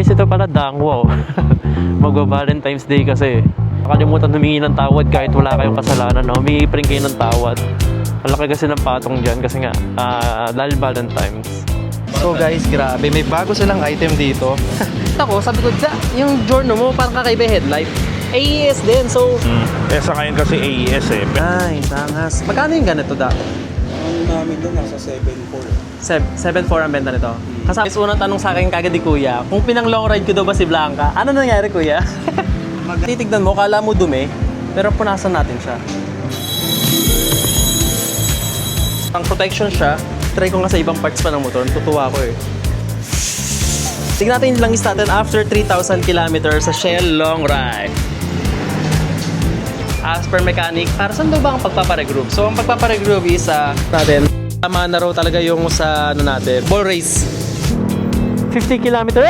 Guys, ito pala Dangwao. Magba-Valentine's Day kasi. Nakalimutan humingi ng tawad kahit wala kayong kasalanan. No? Humingi pa rin kayo ng tawad. Malaki kasi ng patong dyan kasi nga dahil Valentine's. So guys, grabe. May bago silang item dito. Ako, sabi ko, yung Giorno mo parang kakaiba headlight. AES din, so... Sa ngayon kasi AES eh. Ay, sangas. Magkano yung ganito dati? Ano namin doon, nasa 7.4. 7.4 ang benta nito. Kasama, unang tanong sa akin kagad ni Kuya, kung pinang long ride ko daw ba si Blanca, ano nangyari Kuya? Titignan mo, kala mo dumi, pero punasan natin siya. Ang protection siya, try ko nga sa ibang parts pa ng motor, natutuwa ko eh. Tignan natin yung langis natin after 3,000 kilometers sa Shell long ride. As per mechanic, para saan daw ba ang pagpaparegroup? So, ang pagpaparegroup is natin, tama na raw talaga yung sa ano natin, ball race. 50 kilometer.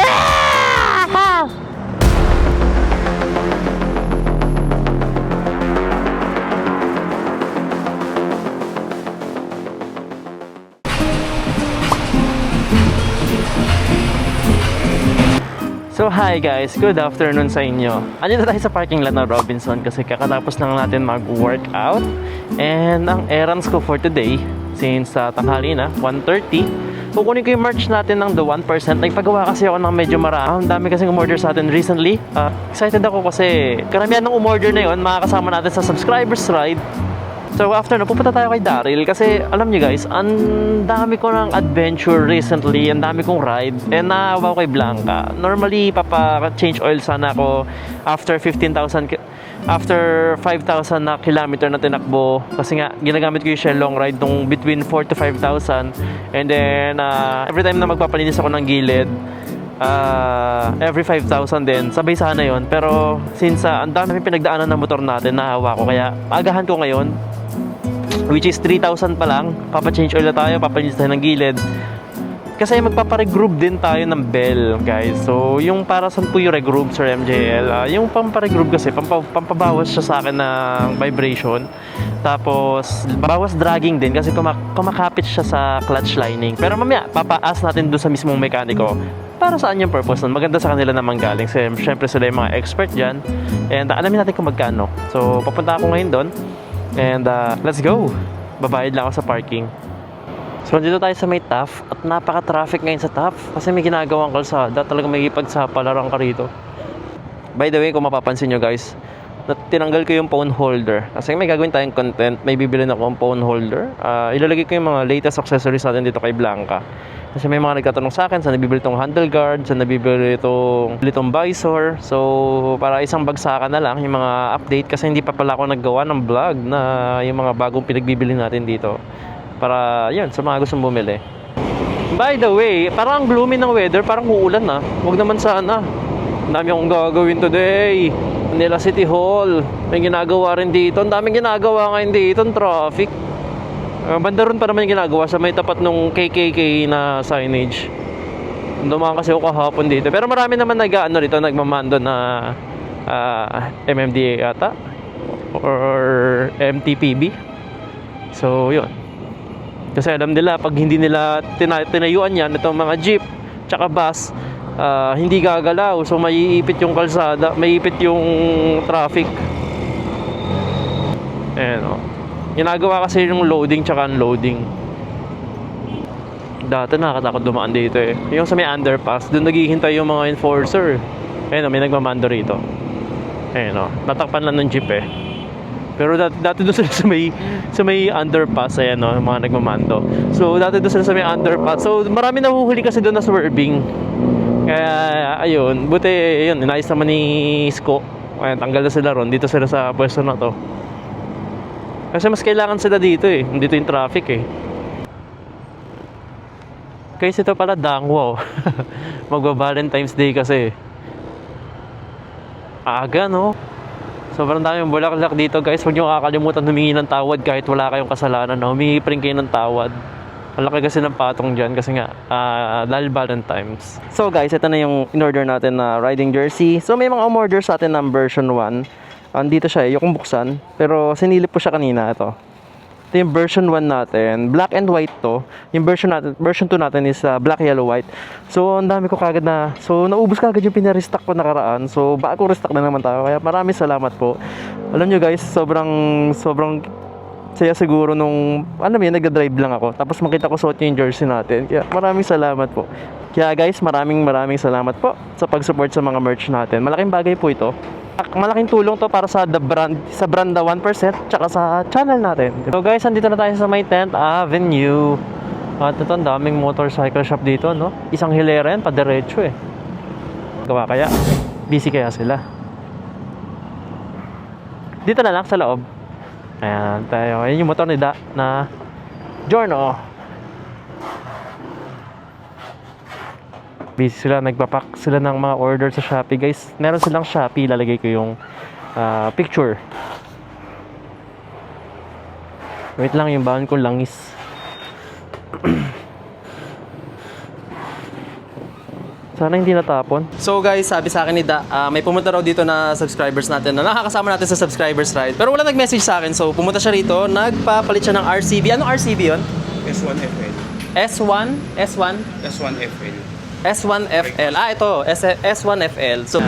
So hi guys, good afternoon sa inyo. Andito tayo sa parking lot ng Robinson kasi kakatapos lang natin mag-workout. And ang errands ko for today, since tanghali na, 1:30, kukunin ko yung merch natin ng the 1%. Nagpagawa kasi ako ng medyo marami. Ang dami kasing umorder sa atin recently. Excited ako kasi karamihan ng umorder na yun makakasama natin sa subscribers ride. So after na, pupunta tayo kay Daryl kasi alam nyo guys, ang dami ko ng adventure recently, ang dami kong ride, and naawa ko kay Blanca. Normally, papa-change oil sana ako after 5,000 na kilometer na tinakbo kasi nga, ginagamit ko yung Shell long ride nung between 4 to 5,000 and then, every time na magpapalinis ako ng gilid, every 5,000 din, sabay sana yon. Pero since ang dami pinagdaanan ng motor natin, naawa ko, kaya agahan ko ngayon, which is 3,000 pa lang, papa-change oil na tayo, papalinis tayo ng gilid. Kasi magpapa-regroup din tayo ng bell, guys. So, yung para saan po yung regroup, Sir MJL, yung pampa-regroup kasi, pampabawas siya sa akin ng vibration. Tapos, bawas dragging din kasi kumakapit siya sa clutch lining. Pero mamaya, papa-ask natin doon sa mismong mekaniko para saan yung purpose nun. Maganda sa kanila naman galing. Siyempre sila yung mga expert dyan. And alamin natin kung magkano. So, papunta ako ngayon doon. And let's go. Babayad lang ako sa parking. So dito tayo sa may TAF at napaka-traffic ngayon sa TAF kasi may ginagawang kalsada. Talagang may ipagsapalaran ka rito. By the way, kung mapapansin nyo guys, tinanggal ko yung phone holder kasi may gagawin tayong content. May bibilin ako ng phone holder. Ilalagay ko yung mga latest accessories natin dito kay Blanca. Kasi may mga nagtatanong sa akin, saan nabibili itong handle guard, saan nabibili itong visor. So, para isang bagsakan na lang yung mga update kasi hindi pa pala ako naggawa ng vlog na yung mga bagong pinagbibili natin dito. Para, yun, sa mga gustong bumili. By the way, parang ang gloomy ng weather, parang uulan na. Huwag naman sana. Ang dami akong gagawin today. Manila City Hall. May ginagawa rin dito. Ang daming ginagawa ngayon dito, ang traffic. Banda ron pa naman yung ginagawa sa may tapat nung KKK na signage. Dumaan kasi ako kahapon dito. Pero marami naman nagmamando na MMDA ata or MTPB. So yun. Kasi alam nila pag hindi nila tinayuan yan, itong mga jeep tsaka bus, hindi gagalaw. So maiipit yung kalsada, maiipit yung traffic. Ayan o. Ginagawa kasi yung loading tsaka unloading. Dati nakakatakot dumaan dito eh. Yung sa may underpass, doon naghihintay yung mga enforcer. Ayun o, may nagmamando rito. Ayun o, natakpan lang ng jeep eh. Pero dati doon sila sa may underpass, ayan o, yung mga nagmamando. So dati doon sila sa may underpass. So marami nahuhuli kasi doon na swerving. Kaya ayun, buti yun, inayos naman ni Isko. Ayun, tanggal na sila ron. Dito sila sa pwesto na to. Kasi mas kailangan sila dito eh. Dito yung traffic eh. Guys, ito pala Dangwao. Magba-Valentine's Day kasi. Aga no? Sobrang dami yung bulaklak dito guys. Huwag nyo kakalimutan humingi ng tawad kahit wala kayong kasalanan. No? Humingi pa rin kayo ng tawad. Malaki kasi ng patong dyan kasi nga dahil Valentine's. So guys, ito na yung in-order natin na riding jersey. So may mga umorder sa atin ng version 1. Andito siya, yung buksan. Pero sinilip po siya kanina, ito. Ito yung version 1 natin. Black and white to. Yung version 2 natin is black, yellow, white. So, ang dami ko kagad na. So, naubos kagad yung pinarestock ko nakaraan. So, bagong restock na naman tayo. Kaya maraming salamat po. Alam nyo guys, sobrang saya siguro nung, nagda-drive lang ako. Tapos makita ko suot yung jersey natin. Kaya maraming salamat po. Kaya guys, maraming salamat po sa pag-support sa mga merch natin. Malaking bagay po ito. Malaking tulong to para sa brand 1% tsaka sa channel natin. So guys, andito na tayo sa may 10th Avenue. At ito, ang daming motorcycle shop dito, no? Isang hilera yan, padiretso eh. Gawa kaya? Busy kaya sila? Dito na lang sa loob. Ayan tayo. Ayan yung motor ni Da na Giorno. Busy sila, nagpapack sila ng mga order sa Shopee guys. Meron silang Shopee, lalagay ko yung picture. Wait lang, yung baon ko langis. Sana hindi natapon. So guys, sabi sa akin ni Da, may pumunta raw dito na subscribers natin na nakakasama natin sa subscribers ride. Pero wala nag-message sa akin, so pumunta siya rito, nagpapalit siya ng RCB. Anong RCB yun? S1FL. S1? S1FL. S1FL. Ito, S1FL. So,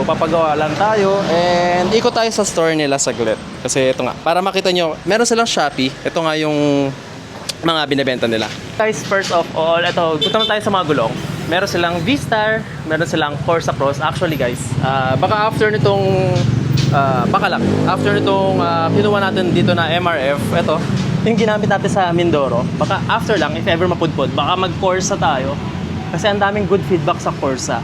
papagawa lang tayo and ikot tayo sa store nila saglit. Kasi ito nga, para makita nyo, meron silang Shopee. Ito nga yung mga binibenta nila. Guys, first of all, ito, punta na tayo sa mga gulong. Meron silang V-Star, meron silang Corsa Cross. Actually guys, baka after nitong, after nitong kinuha natin dito na MRF, ito, yung ginamit natin sa Mindoro, baka after lang, if ever mapudpod, baka mag-Corsa tayo. Kasi ang daming good feedback sa Corsa.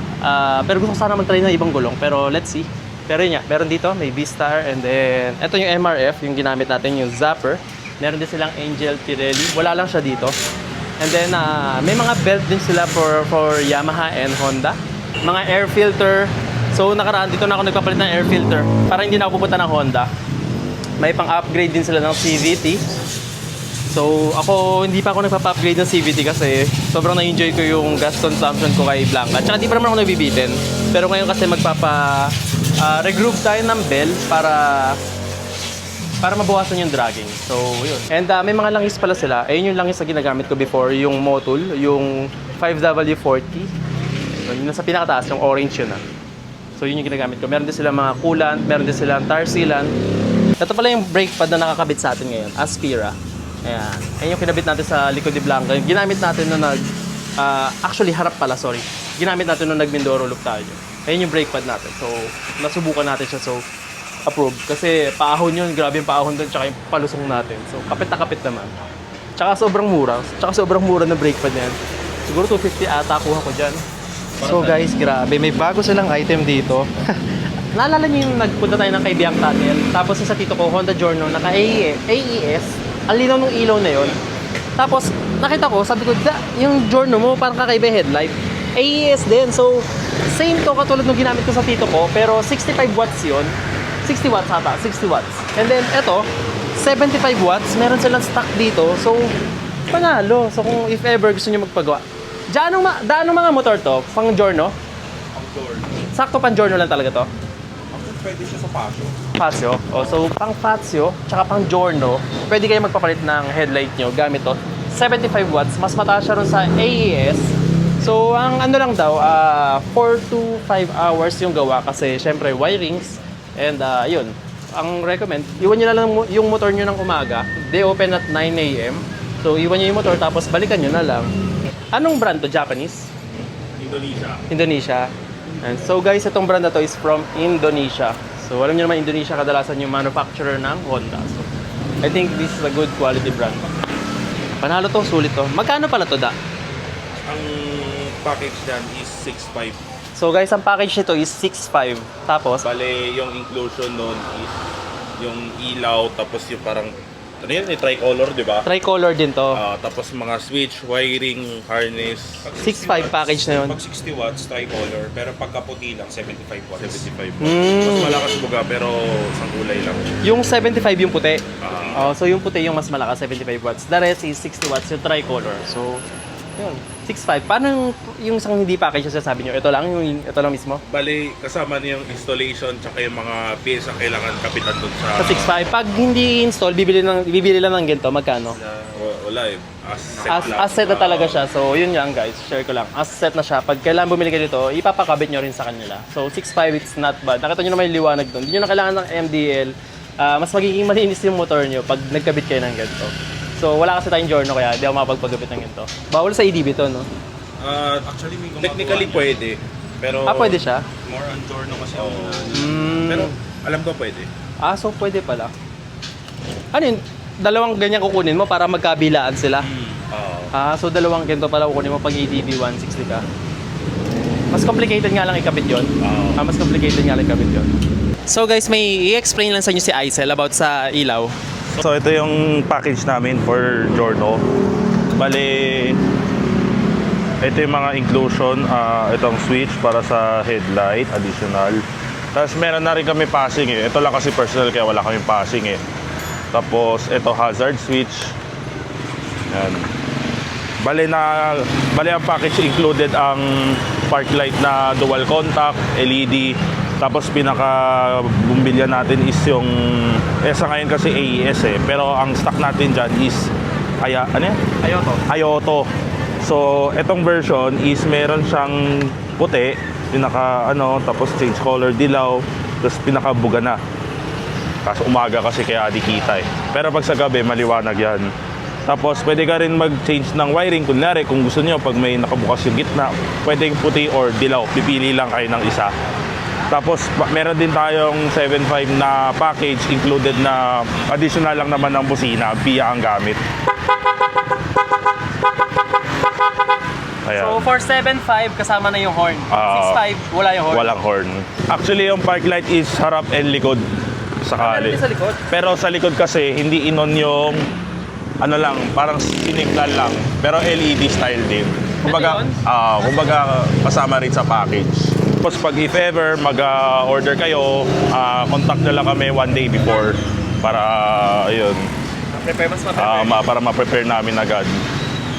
Pero gusto ko sana mag-try ng ibang gulong, pero let's see. Pero yun nga, meron dito, may V-Star, and then, ito yung MRF, yung ginamit natin, yung Zapper. Meron din silang Angel Pirelli, wala lang siya dito. And then, may mga belt din sila for Yamaha and Honda. Mga air filter. So, nakaraan dito na ako nagpapalit ng air filter para hindi na ako pupunta ng Honda. May pang-upgrade din sila ng CVT. So, ako hindi pa ako nagpapa-upgrade ng CVT kasi sobrang na-enjoy ko yung gas consumption ko kay Blanca. Tsaka di pa naman ako nabibitin. Pero ngayon kasi regroup tayo ng bell para mabawasan yung dragging. So, yun. And may mga langis pala sila. Ayun yung langis na ginagamit ko before, yung Motul, yung 5W40. So, yun nasa pinakataas, yung orange yun. So, yun yung ginagamit ko. Meron din silang mga coolant, meron din silang tar sealant. Ito pala yung brake pad na nakakabit sa atin ngayon, Aspira. Ayan. Ayun yung kinabit natin sa likod ni Blanca. Yung ginamit natin nung actually, harap pala, sorry. Ginamit natin nung nag-Mindoro loop tayo. Ayun yung brake pad natin. So, nasubukan natin siya. So, approve. Kasi paahon yun, grabe yung paahon doon, tsaka yung palusong natin. So, kapit na kapit naman. Tsaka sobrang mura. Tsaka sobrang mura ng brake pad niyan. Siguro 250 ata kuha ko dyan. So guys, grabe, may bago silang item dito. Naalala niyo yung nagpunta tayo ng kay Biang Tunnel, tapos sa tito ko, Honda Giorno, naka AES, ang linaw ng ilaw na yon. Tapos, nakita ko, sabi ko, yung Giorno mo, parang kakaiba headlight. AES din, so, same to katulad ng ginamit ko sa tito ko, pero 65 watts yon. 60 watts ata, 60 watts. And then, eto, 75 watts, meron silang stock dito, so, panalo. So, kung if ever gusto nyo magpagawa, daanong mga motor to, pang Giorno? Ang door. Sakto pang Giorno lang talaga to? Pwede siya sa Pasio. Pasio. Oh, so, pang Pasio, tsaka pang Giorno, pwede kayo magpapalit ng headlight nyo gamit to. 75 watts, mas mataas siya ron sa AES. So, ang ano lang daw, 4 to 5 hours yung gawa kasi syempre wirings. And yun, ang recommend, iwan nyo na lang yung motor nyo ng umaga. They open at 9 AM. So, iwan nyo yung motor tapos balikan nyo na lang. Anong brand to? Japanese? Indonesia. And so guys, itong brand na to is from Indonesia. So, alam nyo naman, Indonesia kadalasan yung manufacturer ng Honda. So, I think this is a good quality brand. Panalo to, sulit to. Magkano pala to, Da? Ang package dyan is 6.5. So guys, ang package nito is 6.5. Tapos, Bale, yung inclusion nun is yung ilaw, tapos yung parang, ano yun, yung tricolor, di ba? tricolor din to. Tapos mga switch, wiring, harness. 6.5 package na yun. Pag 60 watts, tricolor. Pero pagka puti lang, 75 watts. 75 watts. Mas malakas buga, pero isang kulay lang. Yung 75 yung puti. Ah. So yung puti yung mas malakas, 75 watts. The rest is 60 watts yung tricolor. So, Yun. 6.5. Paano yung isang hindi package na sabi nyo? Ito lang mismo? Bali, kasama niya yung installation tsaka yung mga pyesa kailangan kapitan doon sa... Sa 6.5. Pag hindi install, bibili lang ng ganito, magkano? Wala eh. As set na talaga siya. So, yun yan guys. Share ko lang. As set na siya. Pag kailangan bumili kayo dito, ipapakabit nyo rin sa kanila. So, 6.5, it's not bad. Nakita nyo naman yung liwanag doon. Hindi nyo na kailangan ng MDL. Mas magiging malinis yung motor nyo pag nagkabit kayo ng ganito. So, wala kasi tayong Giorno kaya di ako makapagpagkabit ng ganito. Bawal sa EDB to, no? Actually, may gumagawa Technically niya. pwede. Pero... Pwede siya? More on Giorno kasi Oo. Mm. Pero alam ko pwede. So pwede pala. Ano yun? Dalawang ganyan kukunin mo para magkabilaan sila? Oo. So dalawang ganito pala kukunin mo pag EDB 160 ka. Mas complicated nga lang ikabit yun. Mas complicated nga lang ikabit yun. So guys, may i-explain lang sa inyo si Aisel about sa ilaw. So ito yung package namin for Giorno. Bale, ito yung mga inclusion, itong switch para sa headlight, additional. Tapos meron na rin kami passing eh. Ito lang kasi personal kaya wala kami passing eh. Tapos ito hazard switch. Yan. Bale ang package included ang park light na dual contact, LED. Tapos pinaka-bumbilya natin is yung sa ngayon kasi AES eh. Pero ang stock natin dyan is Ayoto. So, etong version is meron siyang puti, tapos change color dilaw, tapos pinakabuga na. Kaso umaga kasi kaya di kita eh. Pero pag sa gabi, maliwanag yan. Tapos pwede ka rin mag-change ng wiring. Kunyari, kung gusto nyo, pag may nakabukas yung gitna, pwedeng puti or dilaw. Pipili lang kayo ng isa. Tapos meron din tayong 7.5 na package included na additional lang naman ng busina, via ang gamit. Ayan. So for 7.5 kasama na yung horn. 6.5 wala yung horn. Walang horn. Actually, yung park light is harap and likod sakali. Meron din sa likod? Pero sa likod kasi, hindi inon yung parang sinignal lang. Pero LED style din. Kumbaga, kumbaga kasama rin sa package. Tapos pag if ever mag-order kayo, contact nyo lang kami 1 day before para ayun. Para ma-prepare namin agad.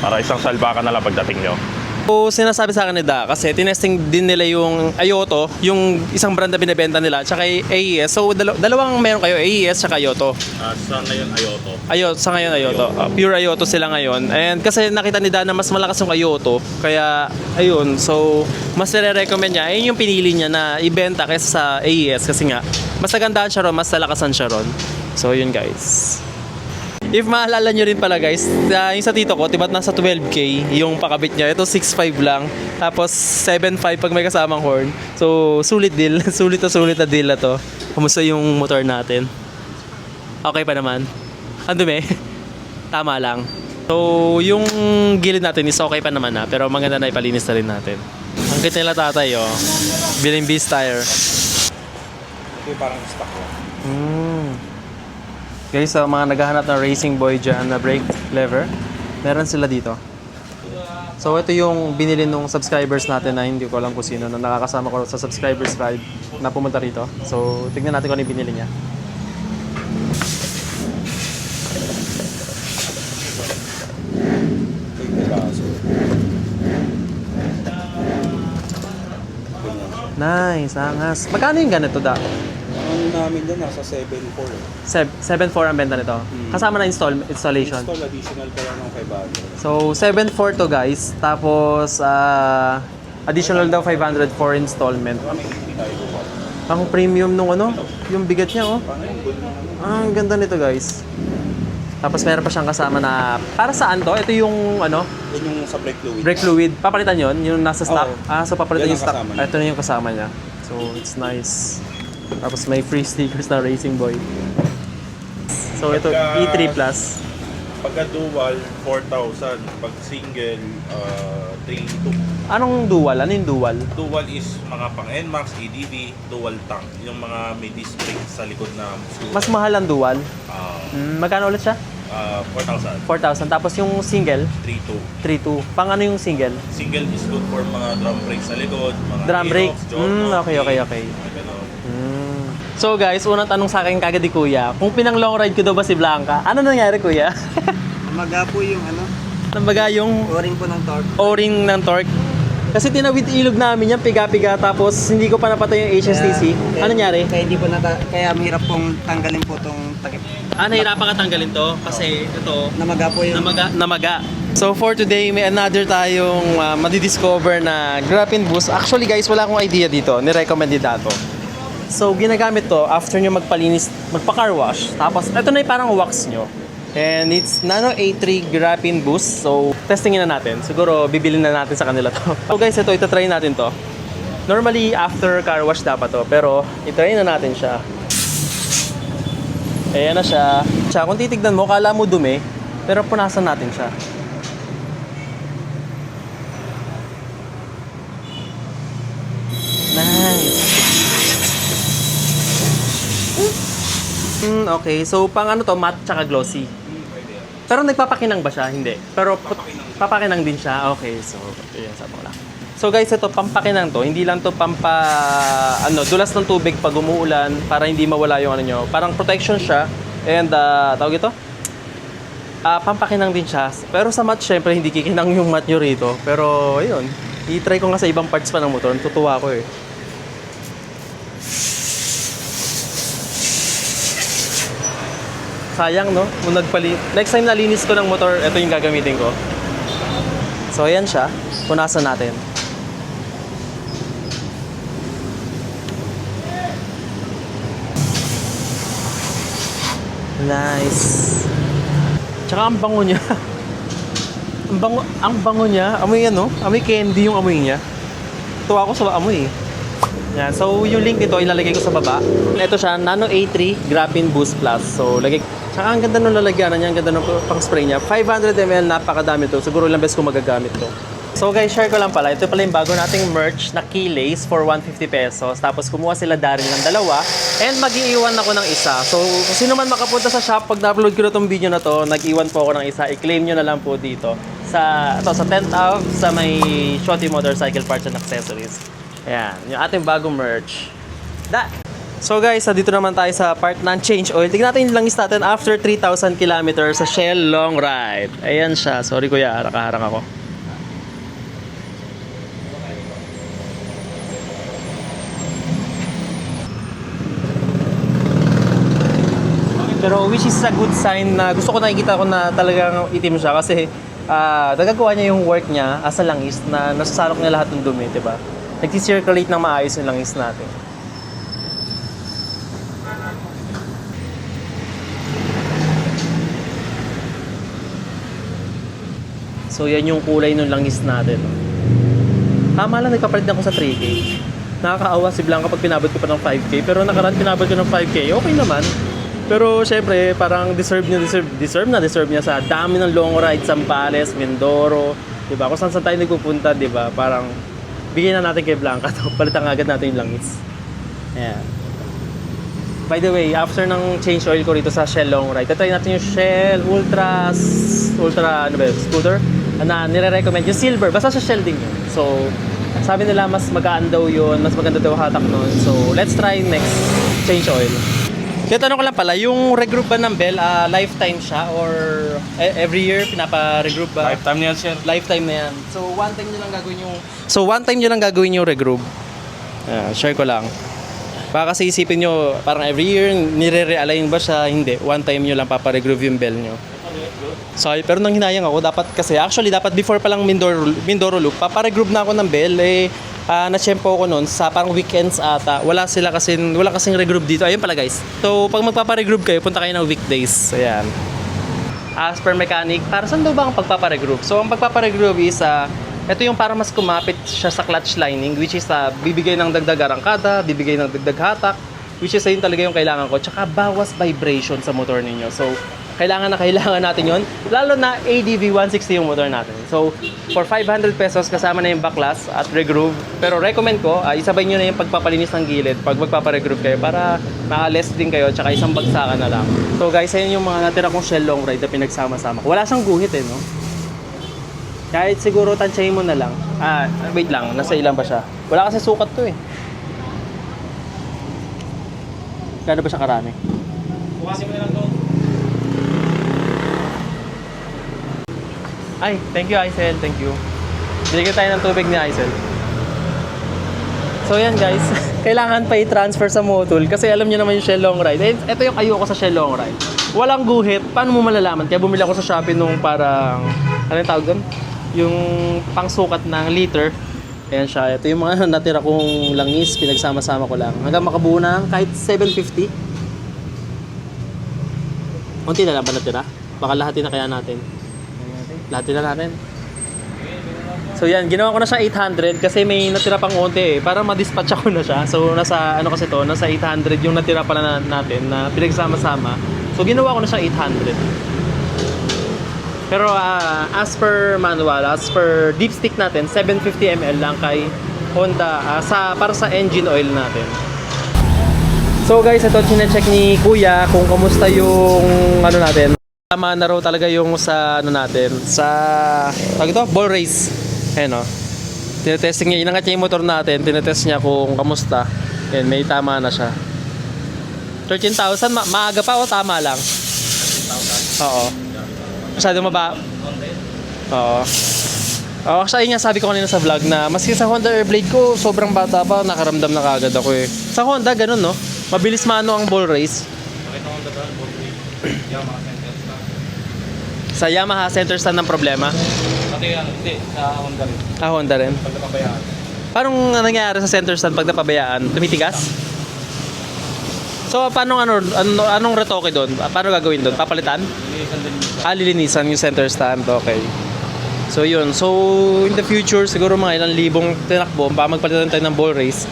Para isang salbakan na lang pagdating nyo. So, sinasabi sa akin ni Da, kasi tinesting din nila yung Ayoto, yung isang brand na binibenta nila, tsaka AES. So, dalawang meron kayo, AES tsaka Ayoto. Sa ngayon, Ayoto. Sa ngayon Ayoto. Pure Ayoto sila ngayon. And kasi nakita ni Da na mas malakas yung Ayoto, kaya ayun. So, mas nire-recommend niya. Ayun yung pinili niya na ibenta kaysa sa AES kasi nga, mas nagandaan siya ron, mas nalakasan siya ron. So, yun guys. If maalala nyo rin pala guys, yung sa tito ko, diba't nasa 12K yung pakabit niya. Ito 6.5 lang. Tapos 7.5 pag may kasamang horn. So, sulit deal. sulit na deal na to. Kumusta yung motor natin? Okay pa naman? Ang dumi? Tama lang. So, yung gilid natin is okay pa naman na. Pero maganda na ipalinis na rin natin. Ang kit nila tatay, oh. Biling Beast tire. Ito yung parang stock ko. Guys, sa mga naghahanap ng racing boy dyan na brake lever, meron sila dito. So, ito yung binili nung subscribers natin na hindi ko alam kung sino na nakakasama ko sa subscribers ride na pumunta rito. So, tignan natin kung ano yung binili niya. Nice, angas. Magkano yung ganito, Da? Ang namin dyan, nasa 7.4. 7.4 ang benta nito. Kasama na installation. Install additional pa yan ng 500. So, 7.4 to guys. Tapos, additional daw 500 for installment. May hindi tayo po. Ang premium nung yung bigat niya, oh. Ang ganda nito guys. Tapos meron pa siyang kasama na, para saan to? Ito yung Yun yung sa brake fluid. brake fluid. Papalitan yon yung nasa stock. Oo. So papalitan Yan yung ang stock. kasama niya. Ito na yung kasama niya. So, it's nice. Tapos may free stickers na Racing Boy. So, ito, E3 Plus. Pagka dual, 4,000. Pag single, 3,200. Anong dual? Ano yung dual? Dual is mga pang NMAX, EDV, dual tank. Yung mga may disc brake sa likod na muscle. Mas mahal ang dual. Ah, Magkano ulit siya? 4,000. 4,000. Tapos yung single, 3,200. 3,200. Pang ano yung single? Single is good for mga drum brakes sa likod, mga Drum brake? Aerox, Giorno, Okay. mga ganon. So guys, unang tanong sa akin kagad ni Kuya, kung pinang long ride ko daw ba si Blanca? Ano nangyari Kuya? Maga po yung Namaga yung O-ring po ng torque. O-ring ng torque. Kasi tinawid ilog namin yan, piga-piga, tapos hindi ko pa napatay yung HSTC. Ano nangyari? Kaya hindi po kaya mahirap pong tanggalin po tong takip. Nahirapan ka tanggalin to kasi ito, Namaga po yung... namaga. So for today, may another tayong madidiscover na graphene boost. Actually guys, wala akong idea dito. Nirecommend din dato. So ginagamit to after nyo magpalinis, magpa-car wash. Tapos ito na yung parang wax nyo. And it's Nano A3 graphene boost. So testingin na natin. Siguro bibilin na natin sa kanila to. So guys, ito try natin to. Normally after car wash dapat to. Pero itry na natin siya. Ayan na siya. Kung titignan mo, kala mo dumi. Pero punasan natin siya. Nice. Okay. So, pang ano to, matte tsaka glossy. Pero nagpapakinang ba siya? Hindi. Pero papakinang din siya. Okay. So, ayan, sabi ko lang. So guys, ito pampakinang to. Hindi lang to dulas ng tubig pag umuulan para hindi mawala yung ano nyo. Parang protection siya. And tawag ito? Pampakinang din siya. Pero sa mat, syempre, hindi kikinang yung mat nyo rito. Pero, ayun. I-try ko nga sa ibang parts pa ng motor. Tutuwa ko eh. Sayang, no? Next time nalinis ko ng motor, ito yung gagamitin ko. So, ayan siya. Punasan natin. Nice. Tsaka ang bango niya. ang bango niya. Amoy yan, no? Amoy candy yung amoy niya. Tuwa ako sa amoy eh. Yan. So, yung link nito ilalagay ko sa baba. Ito siya, Nano A3 Graphene Boost Plus. So, tsaka ang ganda ng lalagyanan niya, ang ganda ng pang spray niya. 500 ml, napakadami to. Siguro ilang beses ko magagamit to. So guys, share ko lang pala. Ito pala yung bago nating merch na keyless for 150 pesos. Tapos kumuha sila Daryl ng dalawa. And mag-iiwan ako ng isa. So kung sino man makapunta sa shop, pag na-upload ko na itong video na to, nag-iwan po ako ng isa. I-claim nyo na lang po dito. Sa 10th Ave, sa may Shotty Motorcycle Parts and Accessories. Ayan, yung ating bagong merch. So guys, dito naman tayo sa part ng change oil. Tignan natin yung langis natin after 3,000 kilometers sa Shell Long Ride. Ayan siya. Sorry kuya, nakaharang ako. Pero which is a good sign na gusto ko nakikita ko na talagang itim siya kasi nagagawa niya yung work niya as a langis na nasasalok niya lahat ng dumi, diba? Nag-circulate ng maayos yung langis natin. So yan yung kulay ng langis natin. Tama lang, nagpapalit ako sa 3K. Nakakaawa si Blanca pag pinabot ko pa ng 5K. Pero nakaraan pinabot ko ng 5K, okay naman. Pero syempre, parang deserve niya sa dami ng long ride, Zambales, Mindoro, 'di ba? Kung saan tayo nagpupunta, 'di ba? Parang bigyan na natin kay Blanca 'to. Palitan agad natin yung langis. Ayan. By the way, after ng change oil ko rito sa Shell Long Ride, try natin yung Shell Ultra ano ba yun? Scooter na nire-recommend yung silver. Basta sa Shell din yun. So, sabi nila mas magaan daw yun, mas maganda daw hatak nun. So, let's try next change oil. Kaya tanong ko lang pala, yung regroup ba ng Bell, lifetime siya or every year pinapa-regroup ba? Lifetime niya, sir. Lifetime na yan. So, one time nyo lang gagawin yung regroup. Share ko lang. Baka kasi isipin nyo, parang every year, nire-realign ba siya? Hindi. One time nyo lang papa-regroup yung Bell nyo. Sorry, pero nang hinayang ako, dapat before pa lang Mindoro Loop, papa-regroup na ako ng Bell, na-tempo ko noon sa parang weekends ata. Wala kasing regroup dito. Ayun pala guys. So, pag magpapa-regroup kayo, punta kayo ng weekdays. Ayan. As per mechanic, para saan daw ba ang pagpapa-regroup? So, ang pagpapa-regroup is, ito yung para mas kumapit siya sa clutch lining, which is bibigay ng dagdag arangkada, bibigay ng dagdag hatak, which is ayun talaga yung kailangan ko. Tsaka bawas vibration sa motor ninyo. So, kailangan natin yon, lalo na ADV 160 yung motor natin. So, for 500 pesos kasama na yung backlash at regroove. Pero recommend ko, isabay nyo na yung pagpapalinis ng gilid pag magpapa-regroove kayo para naka-less din kayo tsaka isang bagsakan na lang. So guys, ayun yung mga natira kong Shell Long Ride na pinagsama-sama. Wala siyang guhit no? Kahit siguro tansyahin mo na lang. Wait lang, nasa ilan ba siya? Wala kasi sukat to eh. Gano'n ba siya karami? Bukasin mo na lang doon. Ay, thank you, Aisel. Thank you. Binigyan tayo ng tubig ni Aisel. So yan guys, kailangan pa i-transfer sa Motul kasi alam niyo naman yung Shell Long Ride. Ito yung ayoko sa Shell Long Ride. Walang guhit, paano mo malalaman? Kaya bumili ako sa Shopee nung parang, ano yung tawag doon? Yung pangsukat ng liter. Ayan siya, ito yung mga natira kong langis, pinagsama-sama ko lang. Hanggang makabuo ng kahit 750. Unti na lang ba natira? Baka lahatin na kaya natin. Lahatin na natin. So yan, ginawa ko na siya 800 kasi may natira pang konti para ma-dispatch ako na siya. So nasa ano kasi to, nasa 800 yung natira pala natin na pinagsama-sama. So ginawa ko na siya 800. Pero as per manual, as per dipstick natin, 750 ml lang kay Honda para sa engine oil natin. So guys, ito chine-check ni Kuya kung kamusta yung ano natin. Tama na raw talaga yung sa ano natin, sa tawag ito, ball race. Ayan o. Tinetesting niya, inangat niya yung motor natin, tinetest niya kung kamusta. Ayan, may tama na siya. 13,000, maaga pa o tama lang? 13,000? Oo. Masyado maba? Oo. Actually nga sabi ko kanina sa vlog na maski sa Honda Airblade ko, sobrang bata pa, nakaramdam na kagad ako eh. Sa Honda, ganun no? Mabilis maano ang ball race. Sa Yamaha center stand ng problema? Hindi, sa Honda rin. Honda rin. Pag napabayaan. Parang nangyayari sa center stand pag napabayaan? Tumitigas? So, paano anong retoke doon? Paano gagawin doon? Papalitan? Lilinisan yung center stand. Okay. So, yun. So, in the future, siguro mga ilang libong tinakbo, baka magpalitan tayo ng ball race.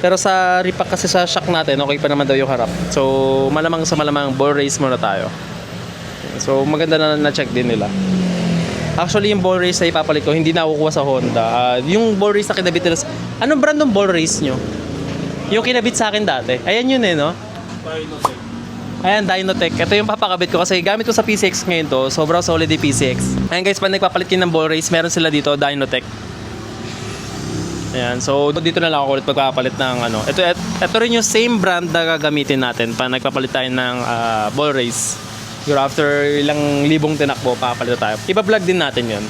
Pero sa repack kasi sa shock natin, okay pa naman daw yung harap. So, malamang sa malamang ball race muna tayo. So, maganda na check din nila. Actually, yung ball race na ipapalit ko, hindi na kukuha sa Honda. Yung ball race na kinabit nila. Anong brand ng ball race nyo? Yung kinabit sa akin dati. Ayan yun eh, no? Dynotech. Ayan, Dynotech. Ito yung papakabit ko kasi gamit ko sa PCX ngayon to. Sobrang solid yung PCX. Ayan guys, pag nagpapalit kayo ng ball race, meron sila dito, Dynotech. Ayan, so dito na lang ako ulit magpapalit ng ano. Ito rin yung same brand na gagamitin natin pag nagpapalit tayo ng ball race. Siguro after ilang libong tinakbo, papalit tayo. Iba-vlog din natin yun.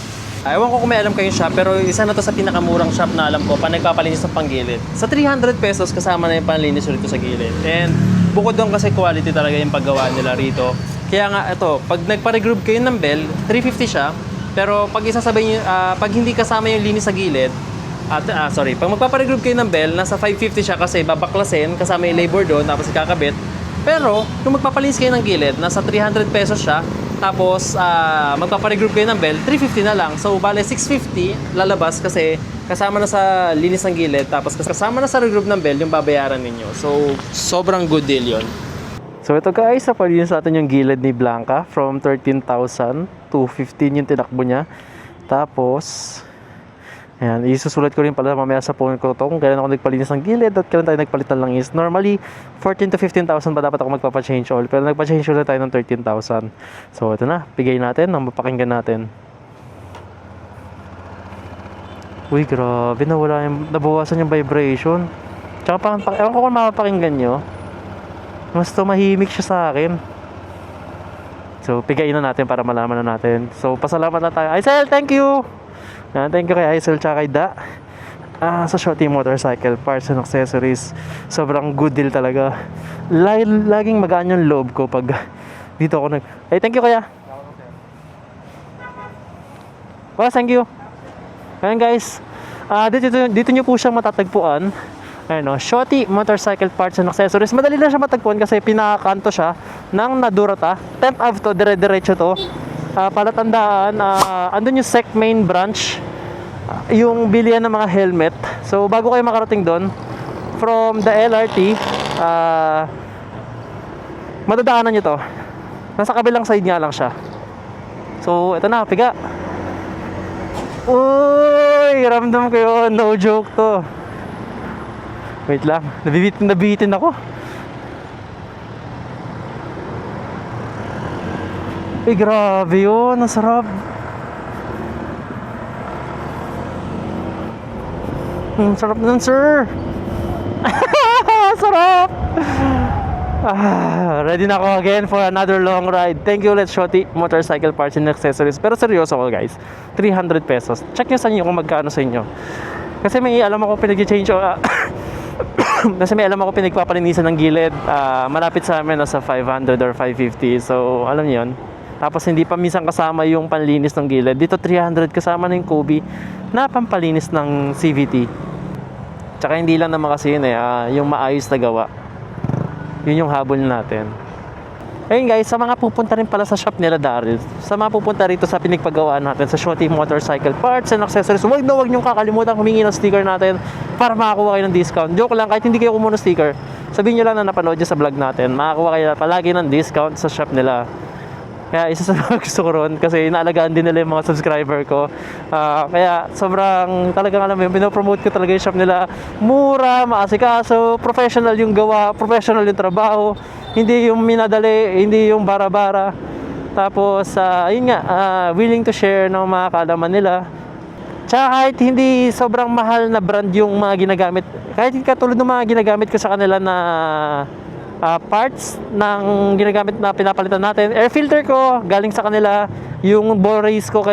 Ewan ko kung may alam kayong shop, pero isa na to sa pinakamurang shop na alam ko pa nagpapalinis ng panggilid. Sa 300 pesos kasama na yung panlinis rito sa gilid. And bukod doon kasi quality talaga yung paggawa nila rito. Kaya nga ito, pag nagpa-regroup kayo ng bell, 350 siya. Pero pag isasabay nyo, pag hindi kasama yung linis sa gilid, pag magpapa-regroup kayo ng bell, nasa 550 siya kasi babaklasin, kasama yung labor doon, tapos ikakabit. Pero, kung magpapalinis kayo ng gilid, nasa 300 pesos siya. Tapos, magpapa-regroup kayo ng bell, 350 na lang. So, bale 650 lalabas kasi kasama na sa linis ng gilid. Tapos, kasama na sa regroup ng bell yung babayaran ninyo. So, sobrang good deal yon. So, ito guys, napalinis natin yung gilid ni Blanca from 13,000 to 15 yung tinakbo niya. Tapos, ayan, isusulat ko rin pala mamaya sa phone ko to kung kailan ako nagpalinis ng gilid at kailan tayo nagpalit ng langis. Normally, 14 to 15,000 pa dapat ako magpapa-change oil. Pero nagpa-change oil tayo ng 13,000. So, ito na. Bigay natin ang mapakinggan natin. Uy, grabe. Nabawasan yung vibration. Tsaka, ewan ko kung mapapakinggan nyo. Mas tumahimik siya sa akin. So, pigayin na natin para malaman na natin. So, pasalamat na tayo. Aisel, thank you! Thank you kay Aisel tsaka kay Da sa Shorty Motorcycle Parts and Accessories. Sobrang good deal talaga. Laging magaan yung loob ko pag dito ako thank you kaya. Well, thank you. Ayan guys, dito nyo po siyang matatagpuan. Ayan, Shorty Motorcycle Parts and Accessories. Madali lang siya matagpuan kasi pinakakanto siya ng Nadurata. 10th Ave to, dire-diretso to. Palatandaan, andun yung SEC main branch, yung bilihan ng mga helmet. So bago kayo makarating doon from the LRT, madadaanan nyo to. Nasa kabilang side nga lang siya. So ito na, piga. Uy, ramdam ko yun, no joke to. Wait lang, nabibitin ako. Eh, grabe yun. Ang sarap. Sarap nun, sir. Sarap. Ready na ako again for another long ride. Thank you ulit, Shoti Motorcycle Parts and Accessories. Pero seryoso ko, guys. 300 pesos. Check nyo sa inyo kung magkano sa inyo. Kasi may alam ako pinag-change kasi may alam ako pinagpapalinisan ng gilid. Malapit sa amin nasa 500 or 550. So, alam niyo yun. Tapos hindi pa minsan kasama yung panlinis ng gilid. Dito 300 kasama na yung Kobe na pampalinis ng CVT. Tsaka hindi lang naman kasi yun yung maayos na gawa. Yun yung habol natin. Ayun guys, sa mga pupunta rin pala sa shop nila Daryl, sa mga pupunta rito sa pinagpagawaan natin sa Shoti Motorcycle Parts and Accessories, huwag niyong kakalimutan humingi ng sticker natin para makakuha kayo ng discount. Joke lang, kahit hindi kayo kumuha ng sticker, sabihin nyo lang na napanood nyo sa vlog natin, makakuha kayo palagi ng discount sa shop nila. Kaya isa sa mga gusto ko ron kasi inaalagaan din nila yung mga subscriber ko. Kaya sobrang talagang alam mo yun, pinopromote ko talaga yung shop nila. Mura, maasikaso, professional yung gawa, professional yung trabaho. Hindi yung minadali, hindi yung bara-bara. Tapos, yun nga, willing to share ng mga kaalaman nila. Tsaka kahit hindi sobrang mahal na brand yung mga ginagamit, kahit katulad ng mga ginagamit ko sa kanila na parts ng ginagamit na pinapalitan natin. Air filter ko galing sa kanila, yung ball race ko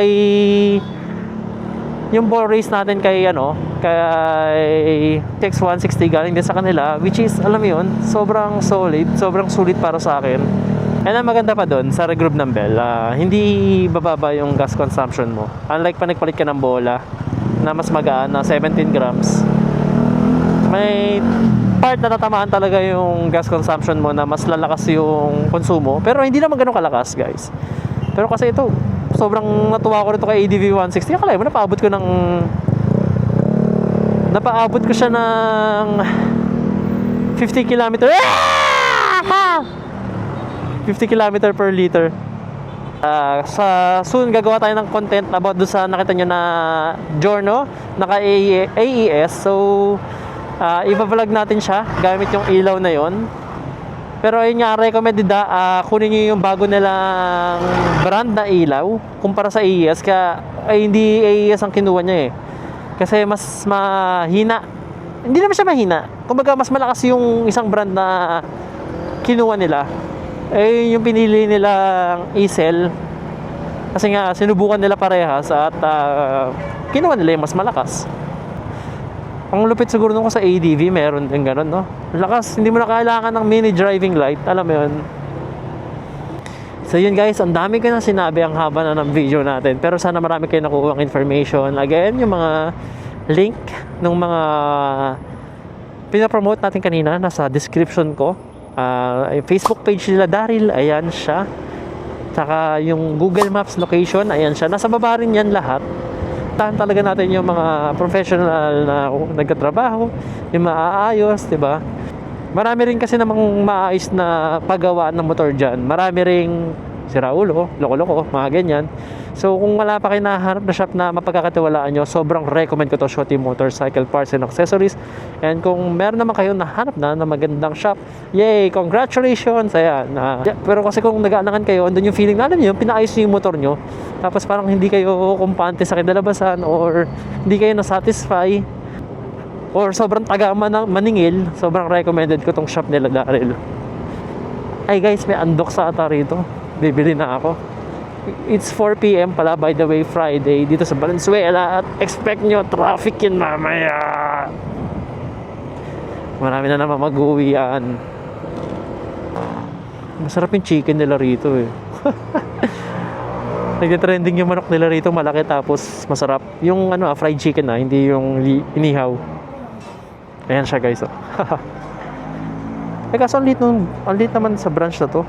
yung ball race natin kay X160 galing din sa kanila, which is alam mo yun, sobrang sulit para sa akin. And ang maganda pa doon sa regroup ng bell, hindi bababa yung gas consumption mo. Unlike pa nagpalit ka ng bola na mas magaan na 17 grams, may part na natamaan talaga yung gas consumption mo na mas lalakas yung konsumo, pero hindi naman ganun kalakas guys. Pero kasi ito, sobrang natuwa ko rito kay ADV 160. Akala mo napaabot ko siya ng 50 km 50 km per liter. Sa soon gagawa tayo ng content about do sa nakita nyo na Giorno naka AES. So i-vlog natin siya gamit yung ilaw na yon. Pero ayun nga, recommended kunin nyo yung bago nilang brand na ilaw kumpara sa AES. Kaya hindi AES ang kinuha niya kasi mas mahina. Hindi naman siya mahina, kumbaga mas malakas yung isang brand na kinuha nila. Yung pinili nilang Easel kasi nga sinubukan nila parehas at kinuha nila yung mas malakas. Ang lupit siguro nung sa ADV, meron din ganun, no? Lakas, hindi mo na kailangan ng mini driving light, alam mo yun. So yun guys, ang dami ko na sinabi, ang haba na ng video natin. Pero sana marami kayo nakuha ng information. Again, yung mga link ng mga pinapromote natin kanina, nasa description ko. Yung Facebook page nila Daryl, ayan siya. Tsaka yung Google Maps location, ayan siya. Nasa baba rin yan lahat. Tahan talaga natin yung mga professional na nagtatrabaho, yung maaayos, di ba? Marami rin kasi namang maayos na paggawaan ng motor dyan. Marami ring siraulo, loko-loko, mga ganyan. So kung wala pa kayo nahanap na shop na mapagkakatiwalaan nyo, sobrang recommend ko to, Shoti Motorcycle Parts and Accessories. And kung meron naman kayo nahanap na magandang shop, yay, congratulations, ayan. Pero kasi kung nag-aanangan kayo, andun yung feeling na alam nyo, pinaayos nyo yung motor nyo, tapos parang hindi kayo kumpante sa kinalabasan or hindi kayo nasatisfy or sobrang taga maningil, sobrang recommended ko tong shop nila Daryl. Ay guys, may undock sa ata rito, bibili na ako. It's 4 PM pala, by the way, Friday dito sa Valenzuela, at expect nyo traffic yun mamaya. Marami na naman mag-uwian. Masarap yung chicken nila rito Nagtitrending yung manok nila rito, malaki tapos masarap. Yung fried chicken hindi yung inihaw. Ayan siya guys. Kaso ang lit naman sa branch na to.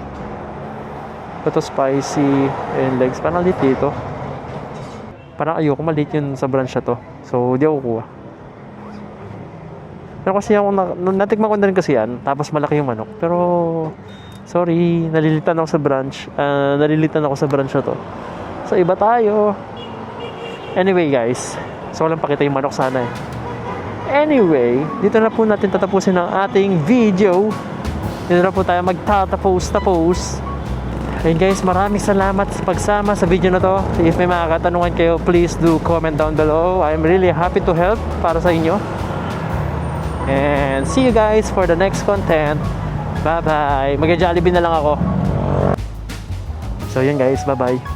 Ito spicy and legs. Parang lit dito. Parang ayoko malit yun sa branch na to. So di ako kuha. Pero kasi natikman ko na rin kasi yan. Tapos malaki yung manok. Pero sorry, nalilitan ako sa branch. Nalilitan ako sa branch na to. So iba tayo. Anyway guys, so walang pakita yung manok sana Anyway, dito na po natin tatapusin ang ating video. Dito na po tayo magtatapos. And guys, maraming salamat sa pagsama sa video na to. If may mga katanungan kayo, please do comment down below. I'm really happy to help para sa inyo. And see you guys for the next content. Bye-bye. Mag-Jollibee na lang ako. So yun guys, bye-bye.